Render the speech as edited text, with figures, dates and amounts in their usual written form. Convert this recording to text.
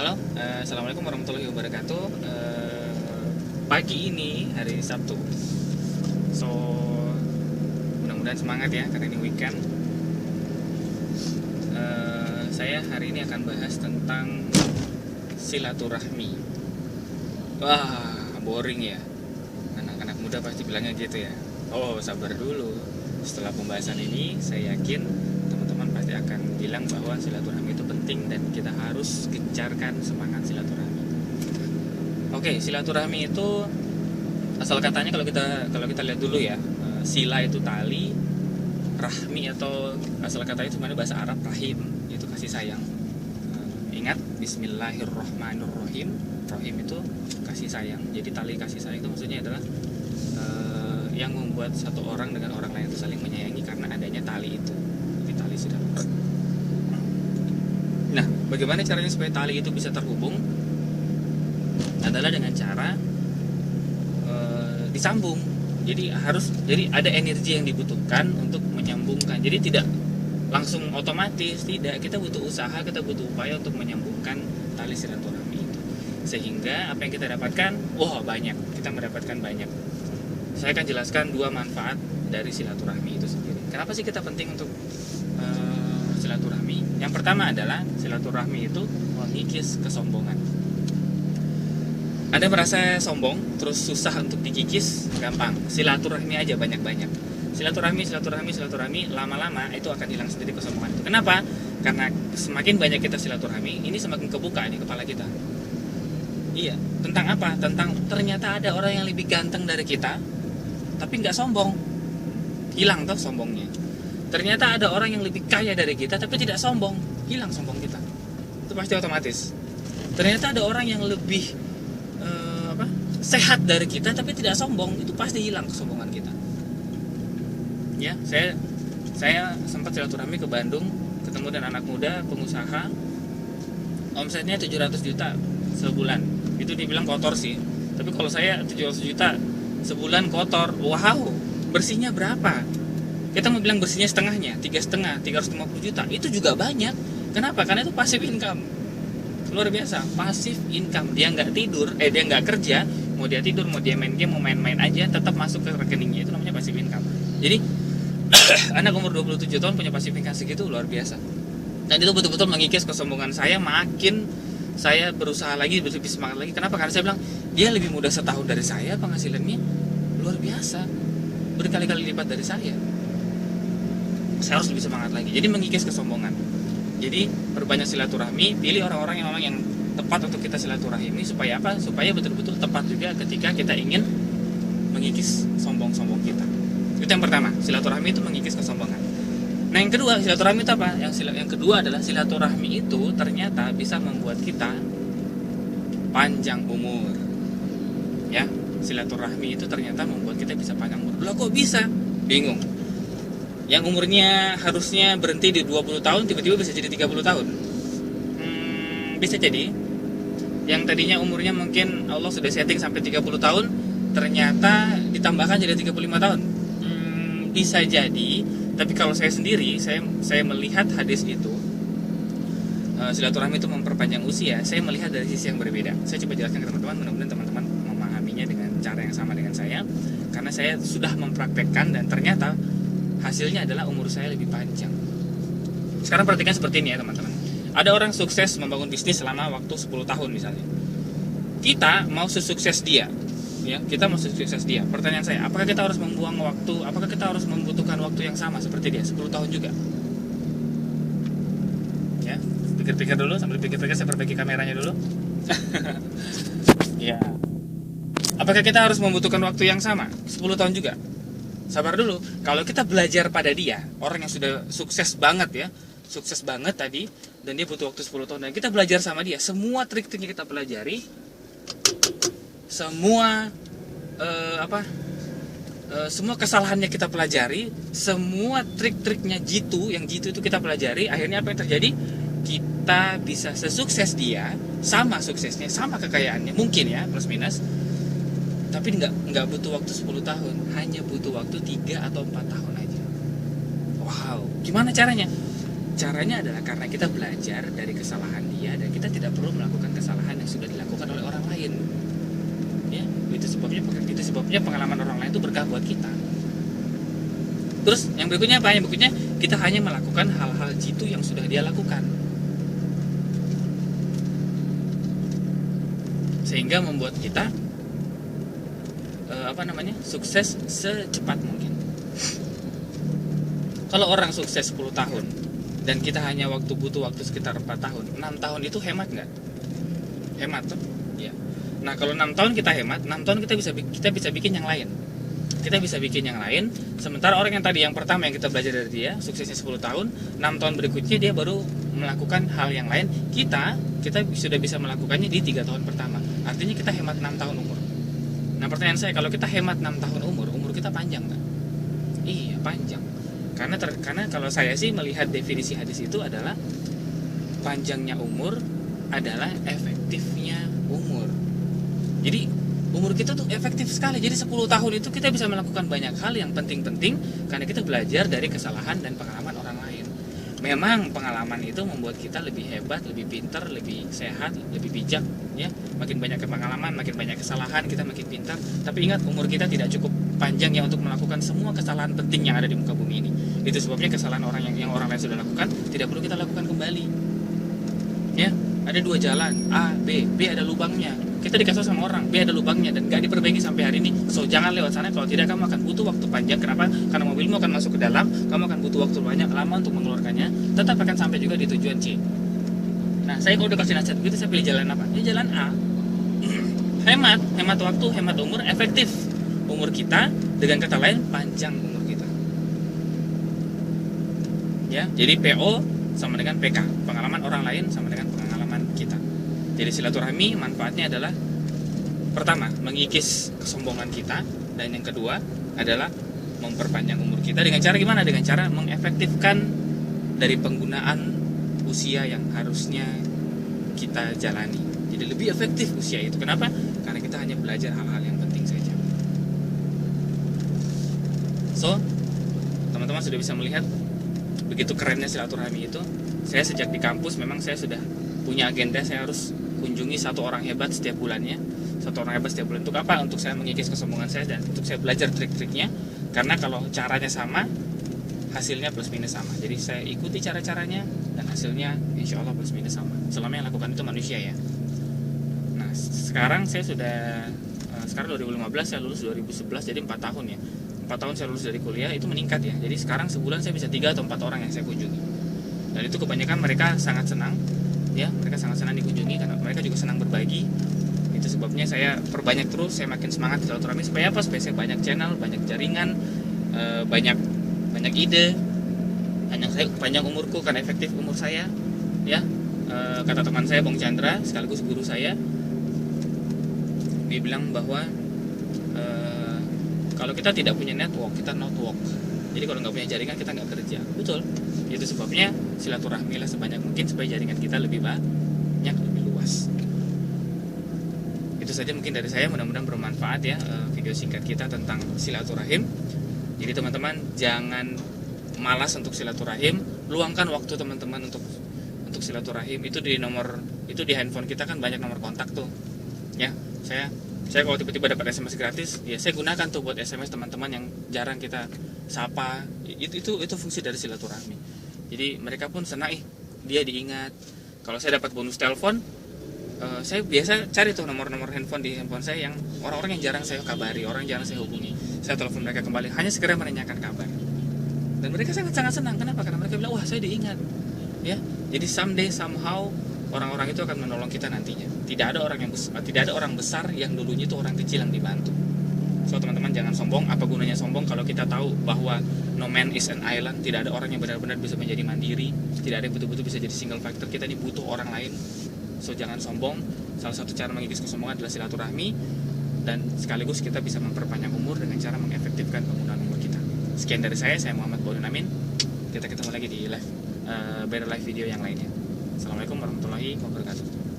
Halo, assalamualaikum warahmatullahi wabarakatuh. Pagi ini hari Sabtu, so mudah-mudahan semangat ya karena ini weekend. Saya hari ini akan bahas tentang silaturahmi. Wah, boring ya. Anak-anak muda pasti bilangnya gitu ya. Oh, sabar dulu. Setelah pembahasan ini, saya yakin teman-teman pasti akan bilang bahwa silaturahmi itu penting dan kita harus gencarkan semangat silaturahmi. Oke, silaturahmi itu asal katanya kalau kita lihat dulu ya, sila itu tali, rahmi atau asal katanya itu sebenarnya bahasa Arab rahim, itu kasih sayang. Ingat Bismillahirrahmanirrahim. Rahim itu kasih sayang. Jadi tali kasih sayang itu maksudnya adalah yang membuat satu orang dengan orang lain itu saling menyayangi karena adanya tali itu. Jadi tali sudah. Nah, bagaimana caranya supaya tali itu bisa terhubung? Adalah dengan cara disambung. Jadi ada energi yang dibutuhkan untuk menyambungkan. Jadi tidak langsung otomatis, tidak. Kita butuh usaha, kita butuh upaya untuk menyambungkan tali silaturahmi itu. Sehingga apa yang kita dapatkan? Wah, banyak. Kita mendapatkan banyak. Saya akan jelaskan dua manfaat dari silaturahmi itu sendiri. Kenapa sih kita penting untuk silaturahmi? Yang pertama adalah silaturahmi itu mengikis kesombongan. Anda merasa sombong, terus susah untuk dikikis, gampang. Silaturahmi aja banyak-banyak. Silaturahmi, lama-lama itu akan hilang sendiri kesombongan itu. Kenapa? Karena semakin banyak kita silaturahmi, ini semakin kebuka nih kepala kita. Iya, tentang apa? Tentang ternyata ada orang yang lebih ganteng dari kita, tapi nggak sombong. Hilang tuh sombongnya. Ternyata ada orang yang lebih kaya dari kita, tapi tidak sombong. Hilang sombong kita. Itu pasti otomatis. Ternyata ada orang yang lebih sehat dari kita tapi tidak sombong, itu pasti hilang kesombongan kita. Ya, saya sempat silaturahmi ke Bandung, ketemu dengan anak muda pengusaha, omsetnya 700 juta sebulan. Itu dibilang kotor sih, tapi kalau saya 700 juta sebulan kotor, wow, bersihnya berapa? Kita mau bilang bersihnya setengahnya, 350 juta, itu juga banyak. Kenapa? Karena itu passive income, luar biasa, passive income. Dia nggak tidur, dia nggak kerja, mau dia tidur, mau dia main game, mau main-main aja, tetap masuk ke rekeningnya. Itu namanya passive income. Jadi anak umur 27 tahun punya passive income segitu, luar biasa. Dan itu betul-betul mengikis kesombongan saya. Makin saya berusaha lagi, lebih semangat lagi. Kenapa? Karena saya bilang dia lebih muda setahun dari saya, penghasilannya luar biasa, berkali-kali lipat dari saya. Saya harus lebih semangat lagi. Jadi mengikis kesombongan. Jadi perbanyak silaturahmi, pilih orang-orang yang memang yang tepat untuk kita silaturahmi. Supaya apa? Supaya betul-betul tepat juga ketika kita ingin mengikis sombong-sombong kita. Itu yang pertama, silaturahmi itu mengikis kesombongan. Nah, yang kedua, silaturahmi itu apa? Yang kedua adalah silaturahmi itu ternyata bisa membuat kita panjang umur. Ya, silaturahmi itu ternyata membuat kita bisa panjang umur. Loh, kok bisa? Bingung. Yang umurnya harusnya berhenti di 20 tahun tiba-tiba bisa jadi 30 tahun. Bisa jadi. Yang tadinya umurnya mungkin Allah sudah setting sampai 30 tahun, ternyata ditambahkan jadi 35 tahun. Bisa jadi. Tapi kalau saya sendiri, saya melihat hadis itu, silaturahmi itu memperpanjang usia. Saya melihat dari sisi yang berbeda. Saya coba jelaskan ke teman-teman, mudah-mudahan teman-teman memahaminya dengan cara yang sama dengan saya. Karena saya sudah mempraktekkan dan ternyata hasilnya adalah umur saya lebih panjang. Sekarang perhatikan seperti ini ya teman-teman. Ada orang sukses membangun bisnis selama waktu 10 tahun misalnya. Kita mau sesukses dia. Ya, kita mau sukses dia. Pertanyaan saya, apakah kita harus membuang waktu, apakah kita harus membutuhkan waktu yang sama seperti dia, 10 tahun juga? Ya, pikir-pikir dulu, sambil pikir-pikir saya perbaiki kameranya dulu. Ya. Apakah kita harus membutuhkan waktu yang sama, 10 tahun juga? Sabar dulu. Kalau kita belajar pada dia, orang yang sudah sukses banget ya, sukses banget tadi, dan dia butuh waktu 10 tahun, dan kita belajar sama dia, semua trik-triknya kita pelajari, semua semua kesalahannya kita pelajari, semua trik-triknya yang jitu itu kita pelajari. Akhirnya apa yang terjadi? Kita bisa sesukses dia, sama suksesnya, sama kekayaannya, mungkin ya plus minus. Tapi nggak butuh waktu 10 tahun, hanya butuh waktu 3 atau 4 tahun aja. Wow, gimana caranya? Caranya adalah karena kita belajar dari kesalahan dia dan kita tidak perlu melakukan kesalahan yang sudah dilakukan oleh orang lain. Ya, itu sebabnya pengalaman orang lain itu berkah buat kita. Terus yang berikutnya apa? Yang berikutnya kita hanya melakukan hal-hal jitu yang sudah dia lakukan, sehingga membuat kita sukses secepat mungkin. Kalau orang sukses 10 tahun dan kita hanya butuh waktu sekitar 4 tahun, 6 tahun itu hemat nggak? Hemat tuh, ya. Nah kalau 6 tahun kita hemat, 6 tahun kita bisa bikin yang lain. Kita bisa bikin yang lain. Sementara orang yang pertama yang kita belajar dari dia, suksesnya 10 tahun, 6 tahun berikutnya dia baru melakukan hal yang lain. Kita sudah bisa melakukannya di 3 tahun pertama. Artinya kita hemat 6 tahun umur. Nah pertanyaan saya, kalau kita hemat 6 tahun umur kita panjang nggak? Iya panjang. Karena kalau saya sih melihat definisi hadis itu adalah panjangnya umur adalah efektifnya umur. Jadi umur kita tuh efektif sekali. Jadi 10 tahun itu kita bisa melakukan banyak hal yang penting-penting karena kita belajar dari kesalahan dan pengalaman orang lain. Memang pengalaman itu membuat kita lebih hebat, lebih pintar, lebih sehat, lebih bijak, ya. Makin banyak pengalaman, makin banyak kesalahan, kita makin pintar. Tapi ingat, umur kita tidak cukup panjang ya untuk melakukan semua kesalahan penting yang ada di muka bumi ini. Itu sebabnya kesalahan orang yang orang lain sudah lakukan tidak perlu kita lakukan kembali. Ya, ada 2 jalan, A, B ada lubangnya. Kita dikasih sama orang, B ada lubangnya dan gak diperbaiki sampai hari ini. So jangan lewat sana, kalau tidak kamu akan butuh waktu panjang. Kenapa? Karena mobilmu akan masuk ke dalam, kamu akan butuh waktu lama untuk mengeluarkannya. Tetap akan sampai juga di tujuan C. Nah, saya kalau udah kasih nasihat begitu, saya pilih jalan apa? Ya jalan A. hemat waktu, hemat umur, efektif umur kita. Dengan kata lain, panjang umur kita. Ya, jadi PO sama dengan PK, pengalaman orang lain sama dengan pengalaman kita. Jadi silaturahmi manfaatnya adalah pertama, mengikis kesombongan kita, dan yang kedua adalah memperpanjang umur kita. Dengan cara gimana? Dengan cara mengefektifkan dari penggunaan usia yang harusnya kita jalani. Jadi lebih efektif usia itu. Kenapa? Karena kita hanya belajar hal-hal yang penting saja. So, teman-teman sudah bisa melihat begitu kerennya silaturahmi itu. Saya sejak di kampus memang saya sudah punya agenda, saya harus kunjungi 1 orang hebat setiap bulannya. 1 orang hebat setiap bulan. Untuk apa? Untuk saya mengikis kesombongan saya dan untuk saya belajar trik-triknya. Karena kalau caranya sama, hasilnya plus minus sama. Jadi saya ikuti cara-caranya dan hasilnya insya Allah plus minus sama. Selama yang lakukan itu manusia ya. Nah sekarang saya sudah sekarang 2015, saya lulus 2011, jadi 4 tahun ya. 4 tahun saya lulus dari kuliah, itu meningkat ya. Jadi sekarang sebulan saya bisa 3 atau 4 orang yang saya kunjungi. Dan itu kebanyakan mereka sangat senang, ya. Mereka sangat senang dikunjungi karena mereka juga senang berbagi. Itu sebabnya saya perbanyak terus, saya makin semangat silaturahmi. Supaya apa? Supaya saya banyak channel, banyak jaringan, banyak ide. Panjang umurku karena efektif umur saya, ya. Kata teman saya Bung Chandra, sekaligus guru saya, dia bilang bahwa kalau kita tidak punya network, kita not work. Jadi kalau nggak punya jaringan, kita nggak kerja. Betul. Itu sebabnya silaturahmilah sebanyak mungkin supaya jaringan kita lebih banyak, lebih luas. Itu saja mungkin dari saya, mudah-mudahan bermanfaat ya video singkat kita tentang silaturahim. Jadi teman-teman jangan malas untuk silaturahim, luangkan waktu teman-teman untuk silaturahim. Itu di handphone kita kan banyak nomor kontak tuh. Ya, saya kalau tiba-tiba dapat SMS gratis, ya saya gunakan tuh buat SMS teman-teman yang jarang kita sapa. Itu fungsi dari silaturahmi. Jadi mereka pun senang, dia diingat. Kalau saya dapat bonus telepon, saya biasa cari tuh nomor-nomor handphone di handphone saya yang orang-orang yang jarang saya kabari, orang yang jarang saya hubungi. Saya telepon mereka kembali hanya sekedar menanyakan kabar. Dan mereka sangat-sangat senang. Kenapa? Karena mereka bilang, wah saya diingat. Ya, jadi someday somehow orang-orang itu akan menolong kita nantinya. Tidak ada orang besar yang dulunya itu orang kecil yang dibantu. So teman-teman jangan sombong. Apa gunanya sombong kalau kita tahu bahwa no man is an island. Tidak ada orang yang benar-benar bisa menjadi mandiri. Tidak ada yang betul-betul bisa jadi single factor. Kita ini butuh orang lain. So jangan sombong. Salah satu cara mengikis kesombongan adalah silaturahmi. Dan sekaligus kita bisa memperpanjang umur dengan cara mengefektifkan penggunaan umur kita. Sekian dari saya Muhammad Baudin Amin. Kita ketemu lagi di Better Life video yang lainnya. Assalamualaikum warahmatullahi wabarakatuh.